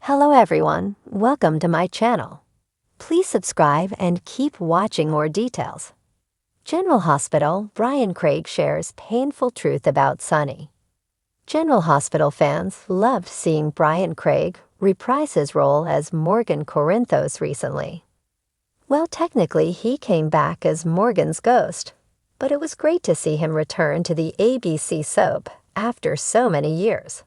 Hello everyone, welcome to my channel. Please subscribe and keep watching more details. General Hospital, Bryan Craig shares painful truth about Sonny. General Hospital fans loved seeing Bryan Craig reprise his role as Morgan Corinthos recently. Well, technically he came back as Morgan's ghost, but it was great to see him return to the ABC soap after so many years.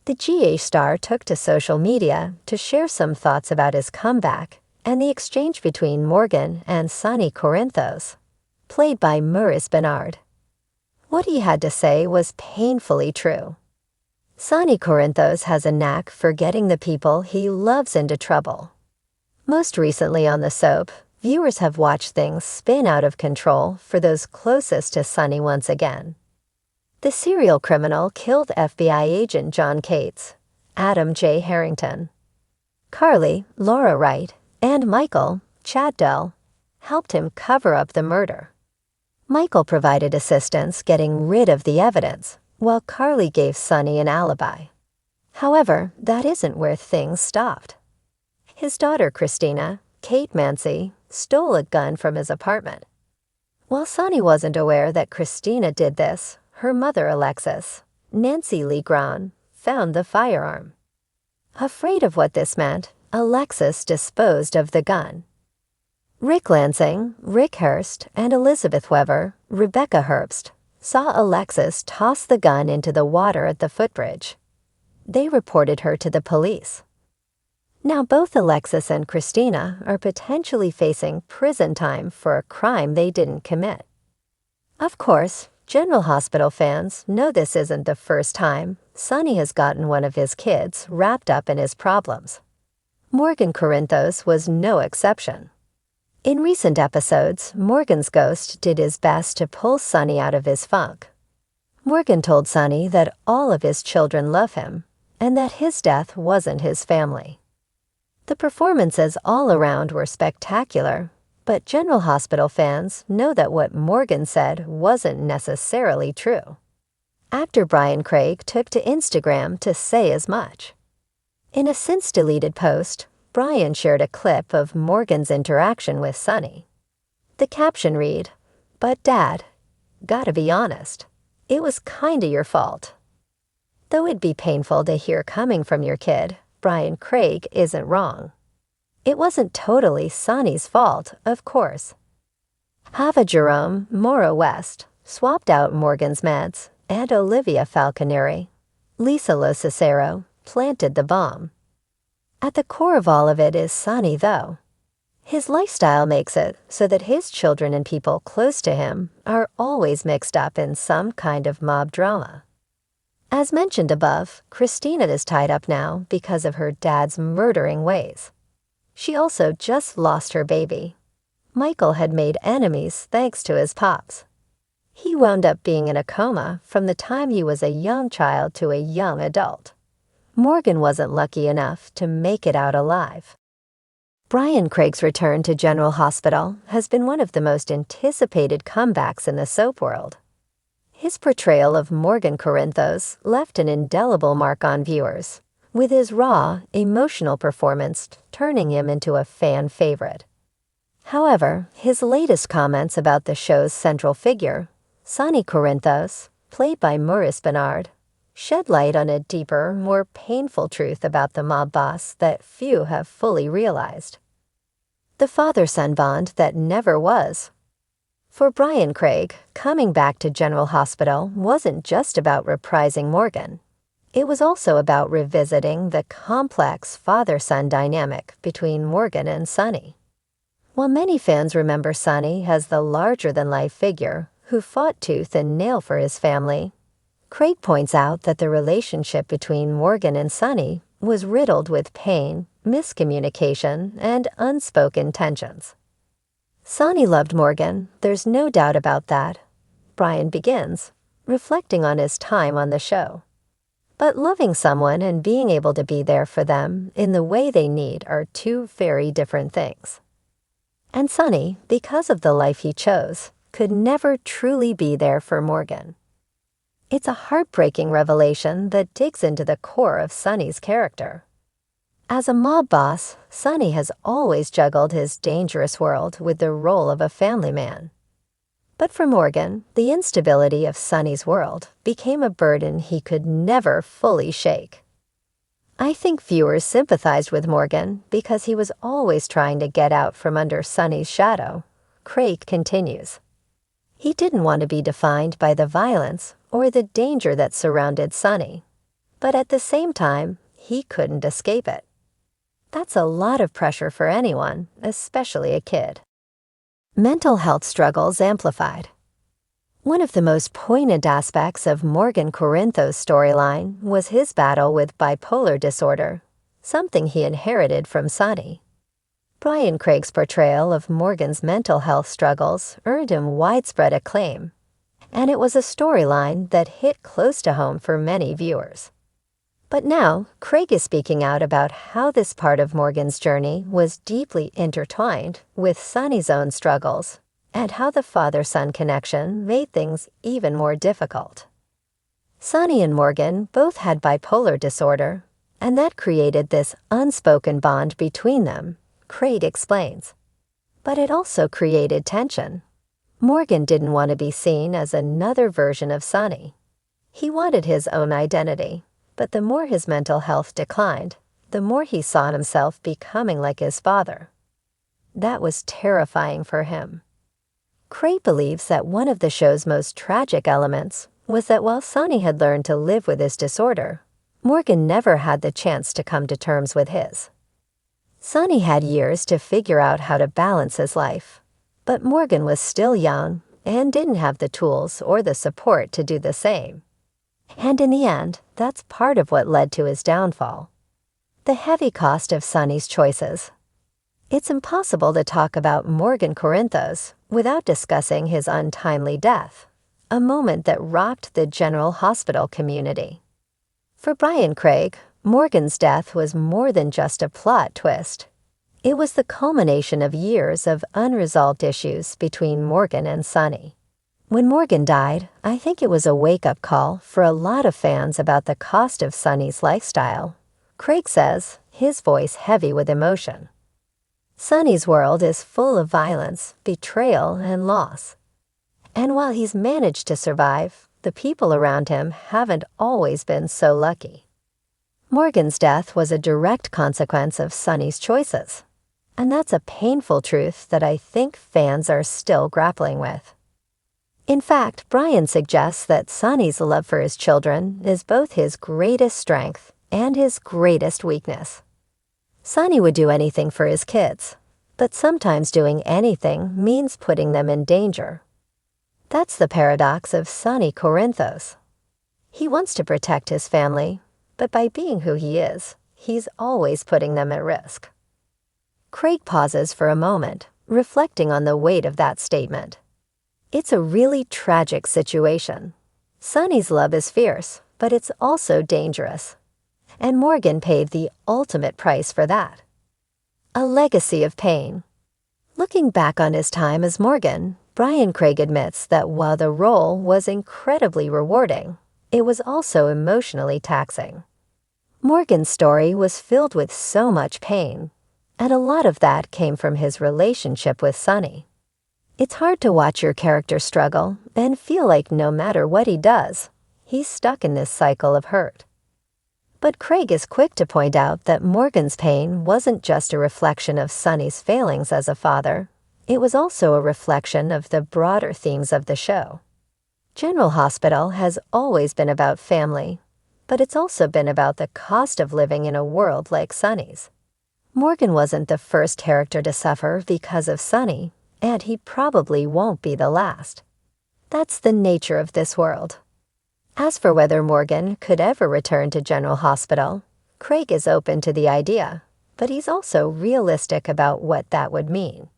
The GH star took to social media to share some thoughts about his comeback and the exchange between Morgan and Sonny Corinthos, played by Maurice Benard. What he had to say was painfully true. Sonny Corinthos has a knack for getting the people he loves into trouble. Most recently on the soap, viewers have watched things spin out of control for those closest to Sonny once again. The serial criminal killed FBI agent John Cates, Adam J. Harrington. Carly, Laura Wright, and Michael, Chad Dell, helped him cover up the murder. Michael provided assistance getting rid of the evidence, while Carly gave Sonny an alibi. However, that isn't where things stopped. His daughter Christina, Kate Mancy, stole a gun from his apartment. While Sonny wasn't aware that Christina did this, her mother, Alexis, Nancy Lee Grahn, found the firearm. Afraid of what this meant, Alexis disposed of the gun. Rick Lansing, Rick Hurst, and Elizabeth Weber, Rebecca Herbst, saw Alexis toss the gun into the water at the footbridge. They reported her to the police. Now both Alexis and Christina are potentially facing prison time for a crime they didn't commit. Of course, General Hospital fans know this isn't the first time Sonny has gotten one of his kids wrapped up in his problems. Morgan Corinthos was no exception. In recent episodes, Morgan's ghost did his best to pull Sonny out of his funk. Morgan told Sonny that all of his children love him and that his death wasn't his family. The performances all around were spectacular, but General Hospital fans know that what Morgan said wasn't necessarily true. Actor Bryan Craig took to Instagram to say as much. In a since-deleted post, Bryan shared a clip of Morgan's interaction with Sonny. The caption read, "But Dad, gotta be honest, it was kinda your fault." Though it'd be painful to hear coming from your kid, Bryan Craig isn't wrong. It wasn't totally Sonny's fault, of course. Hava Jerome, Maura West, swapped out Morgan's meds, and Olivia Falconeri, Lisa Lo Cicero, planted the bomb. At the core of all of it is Sonny, though. His lifestyle makes it so that his children and people close to him are always mixed up in some kind of mob drama. As mentioned above, Christina is tied up now because of her dad's murdering ways. She also just lost her baby. Michael had made enemies thanks to his pops. He wound up being in a coma from the time he was a young child to a young adult. Morgan wasn't lucky enough to make it out alive. Bryan Craig's return to General Hospital has been one of the most anticipated comebacks in the soap world. His portrayal of Morgan Corinthos left an indelible mark on viewers, with his raw, emotional performance turning him into a fan favorite. However, his latest comments about the show's central figure, Sonny Corinthos, played by Maurice Benard, shed light on a deeper, more painful truth about the mob boss that few have fully realized. The father-son bond that never was. For Bryan Craig, coming back to General Hospital wasn't just about reprising Morgan. It was also about revisiting the complex father-son dynamic between Morgan and Sonny. While many fans remember Sonny as the larger-than-life figure who fought tooth and nail for his family, Craig points out that the relationship between Morgan and Sonny was riddled with pain, miscommunication, and unspoken tensions. Sonny loved Morgan, there's no doubt about that. Bryan begins, reflecting on his time on the show. But loving someone and being able to be there for them in the way they need are two very different things. And Sonny, because of the life he chose, could never truly be there for Morgan. It's a heartbreaking revelation that digs into the core of Sonny's character. As a mob boss, Sonny has always juggled his dangerous world with the role of a family man. But for Morgan, the instability of Sonny's world became a burden he could never fully shake. I think viewers sympathized with Morgan because he was always trying to get out from under Sonny's shadow. Craig continues. He didn't want to be defined by the violence or the danger that surrounded Sonny, but at the same time, he couldn't escape it. That's a lot of pressure for anyone, especially a kid. Mental health struggles amplified. One of the most poignant aspects of Morgan Corinthos' storyline was his battle with bipolar disorder, something he inherited from Sonny. Bryan Craig's portrayal of Morgan's mental health struggles earned him widespread acclaim, and it was a storyline that hit close to home for many viewers. But now, Craig is speaking out about how this part of Morgan's journey was deeply intertwined with Sonny's own struggles, and how the father-son connection made things even more difficult. Sonny and Morgan both had bipolar disorder, and that created this unspoken bond between them, Craig explains. But it also created tension. Morgan didn't want to be seen as another version of Sonny. He wanted his own identity. But the more his mental health declined, the more he saw himself becoming like his father. That was terrifying for him. Craig believes that one of the show's most tragic elements was that while Sonny had learned to live with his disorder, Morgan never had the chance to come to terms with his. Sonny had years to figure out how to balance his life, but Morgan was still young and didn't have the tools or the support to do the same. And in the end, that's part of what led to his downfall. The heavy cost of Sonny's choices. It's impossible to talk about Morgan Corinthos without discussing his untimely death, a moment that rocked the General Hospital community. For Bryan Craig, Morgan's death was more than just a plot twist. It was the culmination of years of unresolved issues between Morgan and Sonny. When Morgan died, I think it was a wake-up call for a lot of fans about the cost of Sonny's lifestyle. Craig says, his voice heavy with emotion. Sonny's world is full of violence, betrayal, and loss. And while he's managed to survive, the people around him haven't always been so lucky. Morgan's death was a direct consequence of Sonny's choices. And that's a painful truth that I think fans are still grappling with. In fact, Bryan suggests that Sonny's love for his children is both his greatest strength and his greatest weakness. Sonny would do anything for his kids, but sometimes doing anything means putting them in danger. That's the paradox of Sonny Corinthos. He wants to protect his family, but by being who he is, he's always putting them at risk. Craig pauses for a moment, reflecting on the weight of that statement. It's a really tragic situation. Sonny's love is fierce, but it's also dangerous. And Morgan paid the ultimate price for that. A legacy of pain. Looking back on his time as Morgan, Bryan Craig admits that while the role was incredibly rewarding, it was also emotionally taxing. Morgan's story was filled with so much pain, and a lot of that came from his relationship with Sonny. It's hard to watch your character struggle and feel like no matter what he does, he's stuck in this cycle of hurt. But Craig is quick to point out that Morgan's pain wasn't just a reflection of Sonny's failings as a father, it was also a reflection of the broader themes of the show. General Hospital has always been about family, but it's also been about the cost of living in a world like Sonny's. Morgan wasn't the first character to suffer because of Sonny, and he probably won't be the last. That's the nature of this world. As for whether Morgan could ever return to General Hospital, Craig is open to the idea, but he's also realistic about what that would mean.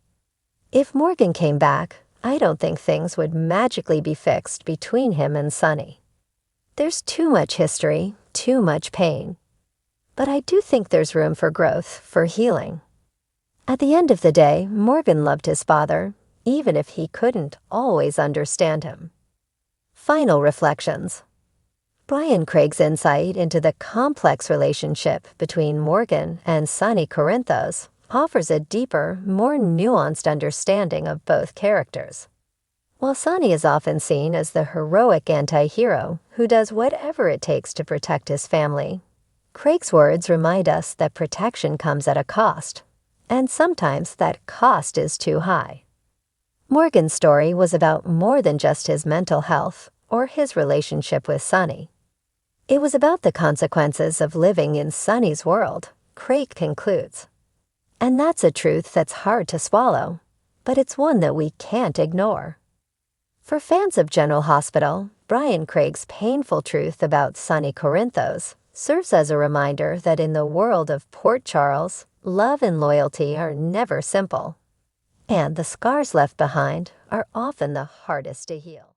If Morgan came back, I don't think things would magically be fixed between him and Sonny. There's too much history, too much pain. But I do think there's room for growth, for healing. At the end of the day, Morgan loved his father, even if he couldn't always understand him. Final reflections. Bryan Craig's insight into the complex relationship between Morgan and Sonny Corinthos offers a deeper, more nuanced understanding of both characters. While Sonny is often seen as the heroic anti-hero who does whatever it takes to protect his family, Craig's words remind us that protection comes at a cost, and sometimes that cost is too high. Morgan's story was about more than just his mental health or his relationship with Sonny. It was about the consequences of living in Sonny's world, Craig concludes. And that's a truth that's hard to swallow, but it's one that we can't ignore. For fans of General Hospital, Bryan Craig's painful truth about Sonny Corinthos serves as a reminder that in the world of Port Charles, love and loyalty are never simple, and the scars left behind are often the hardest to heal.